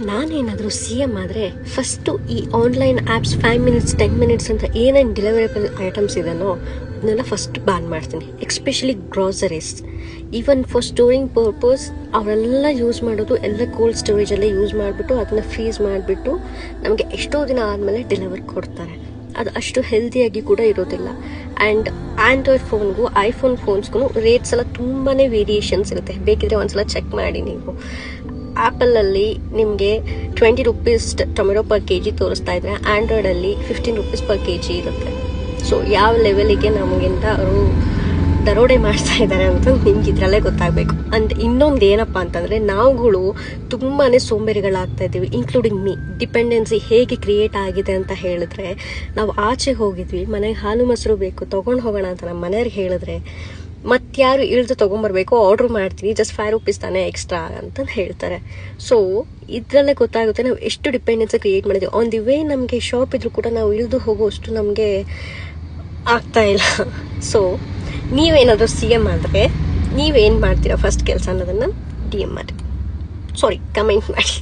ನಾನೇನಾದರೂ CM ಆದರೆ first ಈ ಆನ್ಲೈನ್ ಆ್ಯಪ್ಸ್ 5 ಮಿನಿಟ್ಸ್ 10 ಮಿನಿಟ್ಸ್ ಅಂತ ಏನೇನು ಡೆಲಿವರೇಬಲ್ ಐಟಮ್ಸ್ ಇದೆನೋ ಅದನ್ನೆಲ್ಲ ಫಸ್ಟ್ ಬ್ಯಾನ್ ಮಾಡ್ತೀನಿ. Especially groceries. Even for storing purpose ಅವರೆಲ್ಲ ಯೂಸ್ ಮಾಡೋದು ಎಲ್ಲ ಕೋಲ್ಡ್ ಸ್ಟೋರೇಜಲ್ಲೇ ಯೂಸ್ ಮಾಡಿಬಿಟ್ಟು ಅದನ್ನು ಫ್ರೀಸ್ ಮಾಡಿಬಿಟ್ಟು ನಮಗೆ ಎಷ್ಟೋ ದಿನ ಆದಮೇಲೆ ಡೆಲಿವರ್ ಕೊಡ್ತಾರೆ. ಅದು ಅಷ್ಟು ಹೆಲ್ದಿಯಾಗಿ ಕೂಡ ಇರೋದಿಲ್ಲ. ಆ್ಯಂಡ್ ಆ್ಯಂಡ್ರಾಯ್ಡ್ ಫೋನ್ಗೂ ಐಫೋನ್ ಫೋನ್ಸ್ಗೂ ರೇಟ್ಸ್ ಎಲ್ಲ ತುಂಬಾ ವೇರಿಯೇಷನ್ಸ್ ಇರುತ್ತೆ. ಬೇಕಿದ್ರೆ ಒಂದ್ಸಲ ಚೆಕ್ ಮಾಡಿ ನೀವು. ಆ್ಯಪಲಲ್ಲಿ ನಿಮಗೆ 20 ರೂಪೀಸ್ ಟೊಮೆಟೊ ಪರ್ ಕೆಜಿ ತೋರಿಸ್ತಾ ಇದ್ರೆ ಆ್ಯಂಡ್ರಾಯ್ಡಲ್ಲಿ 15 ರೂಪೀಸ್ ಪರ್ ಕೆಜಿ ಇರುತ್ತೆ. ಸೊ ಯಾವ ಲೆವೆಲಿಗೆ ನಮಗಿಂತ ಅವರು ದರೋಡೆ ಮಾಡ್ತಾ ಇದ್ದಾರೆ ಅಂತ ನಿಮ್ಗೆ ಇದರಲ್ಲೇ ಗೊತ್ತಾಗಬೇಕು. ಅಂಡ್ ಇನ್ನೊಂದು ಏನಪ್ಪ ಅಂತಂದರೆ ನಾವುಗಳು ತುಂಬಾ ಸೋಂಬೇರಿಗಳಾಗ್ತಾ ಇದ್ದೀವಿ, ಇನ್ಕ್ಲೂಡಿಂಗ್ ಮೀ. ಡಿಪೆಂಡೆನ್ಸಿ ಹೇಗೆ ಕ್ರಿಯೇಟ್ ಆಗಿದೆ ಅಂತ ಹೇಳಿದ್ರೆ, ನಾವು ಆಚೆ ಹೋಗಿದ್ವಿ, ಮನೆಗೆ ಹಾಲು ಮೊಸರು ಬೇಕು ತೊಗೊಂಡು ಹೋಗೋಣ ಅಂತ ನಮ್ಮ ಮನೆಯವ್ರಿಗೆ ಹೇಳಿದ್ರೆ ಮತ್ತಾರು ಇಳಿದು ತೊಗೊಂಬರ್ಬೇಕು, ಆರ್ಡ್ರ್ ಮಾಡ್ತೀವಿ, ಜಸ್ಟ್ 5 ರೂಪೀಸ್ ತಾನೇ ಎಕ್ಸ್ಟ್ರಾ ಅಂತ ಹೇಳ್ತಾರೆ. ಸೊ ಇದರಲ್ಲೇ ಗೊತ್ತಾಗುತ್ತೆ ನಾವು ಎಷ್ಟು ಡಿಪೆಂಡೆನ್ಸಿ ಕ್ರಿಯೇಟ್ ಮಾಡಿದ್ದೀವಿ. ಆನ್ ದಿ ವೇ ನಮಗೆ ಶಾಪ್ ಇದ್ರೂ ಕೂಡ ನಾವು ಇಳಿದು ಹೋಗೋಷ್ಟು ನಮಗೆ ಆಗ್ತಾ ಇಲ್ಲ. ಸೊ ನೀವೇನಾದರೂ CM ಆದರೆ ನೀವೇನು ಮಾಡ್ತೀರಾ ಫಸ್ಟ್ ಕೆಲಸ ಅನ್ನೋದನ್ನು DM ಮಾಡಿ, ಕಮೆಂಟ್ ಮಾಡಿ.